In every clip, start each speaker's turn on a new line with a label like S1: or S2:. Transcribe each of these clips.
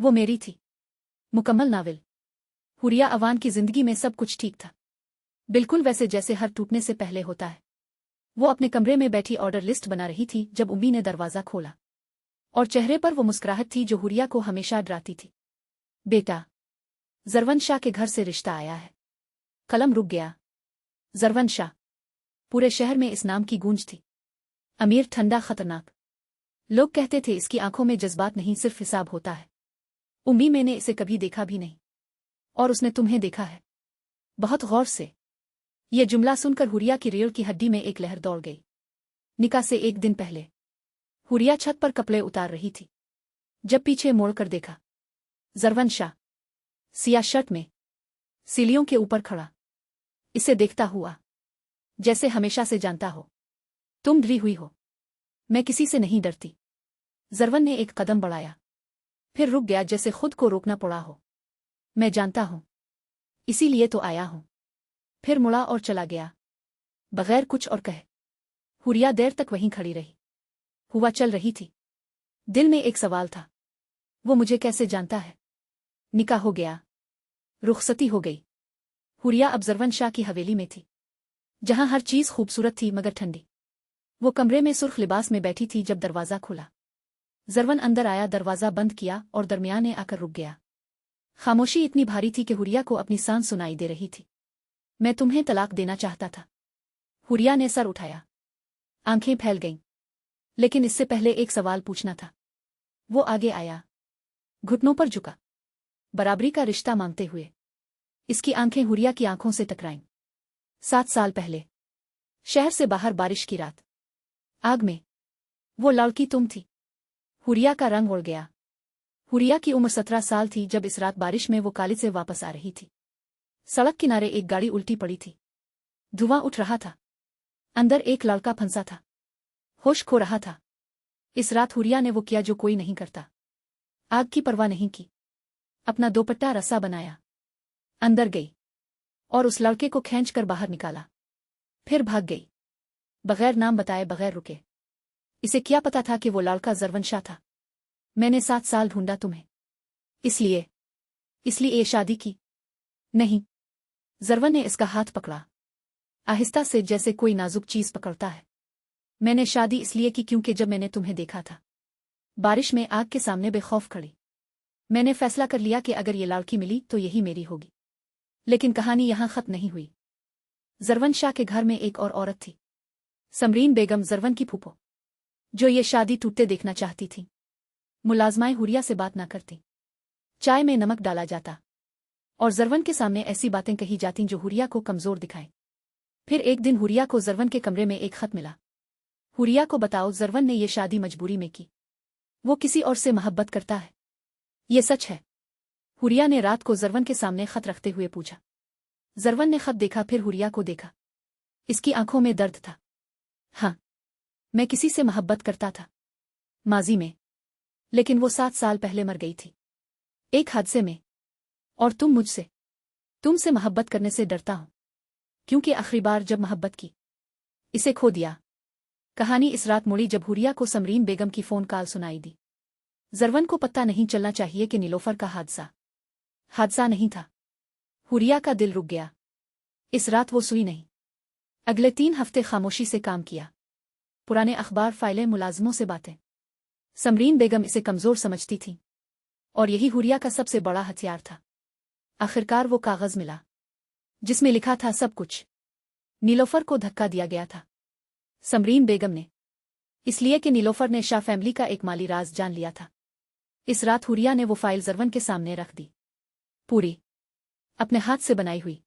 S1: वो मेरी थी। मुकम्मल नावल। हुरिया अवान की जिंदगी में सब कुछ ठीक था, बिल्कुल वैसे जैसे हर टूटने से पहले होता है। वो अपने कमरे में बैठी ऑर्डर लिस्ट बना रही थी जब उम्मी ने दरवाज़ा खोला, और चेहरे पर वो मुस्कुराहट थी जो हुरिया को हमेशा डराती थी। बेटा, जरवन शाह के घर से रिश्ता आया है। कलम रुक गया। जरवन शाह। पूरे शहर में इस नाम की गूंज थी। अमीर, ठंडा, खतरनाक। लोग कहते थे इसकी आंखों में जज्बात नहीं, सिर्फ हिसाब होता है। उम्मी, मैंने इसे कभी देखा भी नहीं, और उसने तुम्हें देखा है, बहुत गौर से। ये जुमला सुनकर हुरिया की रीढ़ की हड्डी में एक लहर दौड़ गई। निकाह से एक दिन पहले हुरिया छत पर कपड़े उतार रही थी, जब पीछे मोड़कर देखा जरवन शाह, सियाह शर्ट में, सीलियों के ऊपर खड़ा, इसे देखता हुआ जैसे हमेशा से जानता हो। तुम डरी हुई हो। मैं किसी से नहीं डरती। जरवन ने एक कदम बढ़ाया, फिर रुक गया जैसे खुद को रोकना पड़ा हो। मैं जानता हूं, इसीलिए तो आया हूं। फिर मुड़ा और चला गया, बगैर कुछ और कहे। हुरिया देर तक वहीं खड़ी रही। हुआ चल रही थी। दिल में एक सवाल था, वो मुझे कैसे जानता है? निकाह हो गया, रुखसती हो गई। हुरिया अब जरवन शाह की हवेली में थी, जहां हर चीज खूबसूरत थी मगर ठंडी। वो कमरे में सुर्ख लिबास में बैठी थी जब दरवाजा खुला। जरवन अंदर आया, दरवाजा बंद किया और दरमियाने आकर रुक गया। खामोशी इतनी भारी थी कि हुरिया को अपनी सांस सुनाई दे रही थी। मैं तुम्हें तलाक देना चाहता था। हुरिया ने सर उठाया, आंखें फैल गईं। लेकिन इससे पहले एक सवाल पूछना था। वो आगे आया, घुटनों पर झुका, बराबरी का रिश्ता मांगते हुए। इसकी आंखें हुरिया की आंखों से टकराईं। 7 साल पहले, शहर से बाहर बारिश की रात, आग में, वो लड़की तुम थी। हुरिया का रंग उड़ गया। हुरिया की उम्र 17 साल थी जब इस रात बारिश में वो कॉलेज से वापस आ रही थी। सड़क किनारे एक गाड़ी उल्टी पड़ी थी। धुआं उठ रहा था। अंदर एक लड़का फंसा था, होश खो रहा था। इस रात हुरिया ने वो किया जो कोई नहीं करता। आग की परवाह नहीं की। अपना दोपट्टा रस्सा बनाया, अंदर गई और उस लड़के को खींचकर बाहर निकाला। फिर भाग गई, बगैर नाम बताए, बगैर रुके। इसे क्या पता था कि वो लड़का जरवन शाह था। मैंने 7 साल ढूंढा तुम्हें, इसलिए ये शादी की। नहीं। जरवन ने इसका हाथ पकड़ा, आहिस्ता से, जैसे कोई नाजुक चीज पकड़ता है। मैंने शादी इसलिए की क्योंकि जब मैंने तुम्हें देखा था बारिश में आग के सामने बेखौफ खड़ी, मैंने फैसला कर लिया कि अगर ये लड़की मिली तो यही मेरी होगी। लेकिन कहानी यहां खत्म नहीं हुई। जरवन शाह के घर में एक और औरत थी, समरीन बेगम, जरवन की फूफो, जो ये शादी टूटते देखना चाहती थी। मुलाजमाएं हुरिया से बात ना करती, चाय में नमक डाला जाता, और जरवन के सामने ऐसी बातें कही जाती जो हुरिया को कमजोर दिखाएं। फिर एक दिन हुरिया को जरवन के कमरे में एक खत मिला। हुरिया को बताओ, जरवन ने ये शादी मजबूरी में की। वो किसी और से मोहब्बत करता है। ये सच है? हुरिया ने रात को जरवन के सामने खत रखते हुए पूछा। जरवन ने खत देखा, फिर हुरिया को देखा। इसकी आंखों में दर्द था। हाँ, मैं किसी से मोहब्बत करता था, माजी में, लेकिन वो 7 साल पहले मर गई थी, एक हादसे में। और तुम मुझसे, तुमसे मोहब्बत करने से डरता हूं, क्योंकि आखिरी बार जब मोहब्बत की, इसे खो दिया। कहानी इस रात मुड़ी जब हुरिया को समरीन बेगम की फोन कॉल सुनाई दी। जरवन को पता नहीं चलना चाहिए कि नीलोफर का हादसा नहीं था। हुरिया का दिल रुक गया। इस रात वो सोई नहीं। अगले 3 हफ्ते खामोशी से काम किया। पुराने अखबार, फाइलें, मुलाजमों से बातें। समरीन बेगम इसे कमजोर समझती थी, और यही हुरिया का सबसे बड़ा हथियार था। आखिरकार वो कागज मिला, जिसमें लिखा था सब कुछ। नीलोफर को धक्का दिया गया था, समरीन बेगम ने, इसलिए कि नीलोफर ने शाह फैमिली का एक माली राज जान लिया था। इस रात हुरिया ने वो फाइल जरवन के सामने रख दी, पूरी अपने हाथ से बनाई हुई।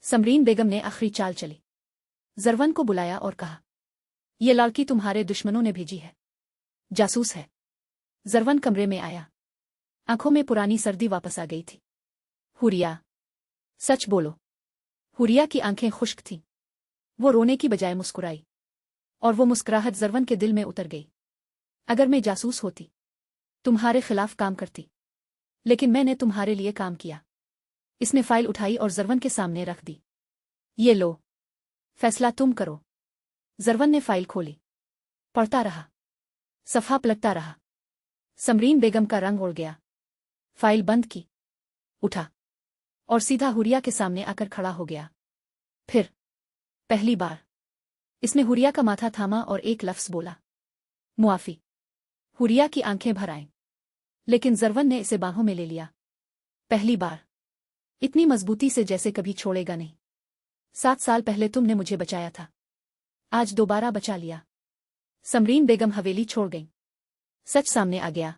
S1: समरीन बेगम ने आखिरी चाल चली। जरवन को बुलाया और कहा, ये लड़की तुम्हारे दुश्मनों ने भेजी है, जासूस है। जरवन कमरे में आया, आंखों में पुरानी सर्दी वापस आ गई थी। हुरिया, सच बोलो। हुरिया की आंखें खुश्क थीं। वो रोने की बजाय मुस्कुराई, और वो मुस्कुराहट जरवन के दिल में उतर गई। अगर मैं जासूस होती, तुम्हारे खिलाफ काम करती, लेकिन मैंने तुम्हारे लिए काम किया। इसने फाइल उठाई और जरवन के सामने रख दी। ये लो, फैसला तुम करो। जरवन ने फाइल खोली, पढ़ता रहा, सफ़ा पलटता रहा। समरीन बेगम का रंग उड़ गया। फाइल बंद की, उठा और सीधा हुरिया के सामने आकर खड़ा हो गया। फिर पहली बार इसने हुरिया का माथा थामा और एक लफ्ज़ बोला, मुआफ़ी। हुरिया की आंखें भर आईं, लेकिन जरवन ने इसे बाहों में ले लिया। पहली बार, इतनी मजबूती से जैसे कभी छोड़ेगा नहीं। 7 साल पहले तुमने मुझे बचाया था, आज दोबारा बचा लिया। समरीन बेगम हवेली छोड़ गईं। सच सामने आ गया।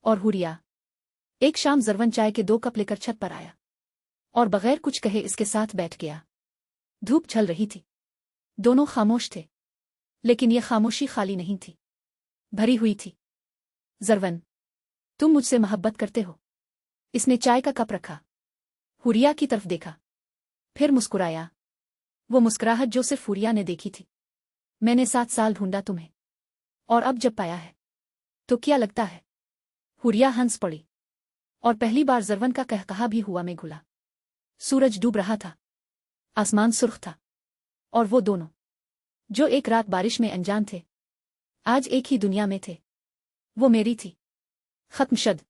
S1: और हुरिया एक शाम जरवन चाय के 2 कप लेकर छत पर आया और बगैर कुछ कहे इसके साथ बैठ गया। धूप छल रही थी, दोनों खामोश थे, लेकिन यह खामोशी खाली नहीं थी, भरी हुई थी। जरवन, तुम मुझसे मोहब्बत करते हो? इसने चाय का कप रखा, हुरिया की तरफ देखा, फिर मुस्कुराया। वो मुस्कुराहट जो सिर्फ हुरिया ने देखी थी। मैंने 7 साल ढूंढा तुम्हें, और अब जब पाया है तो क्या लगता है? हुरिया हंस पड़ी, और पहली बार जरवन का कहकहा भी हुआ में घुला। सूरज डूब रहा था, आसमान सुर्ख था, और वो दोनों जो एक रात बारिश में अनजान थे, आज एक ही दुनिया में थे। वो मेरी थी। खत्म शद।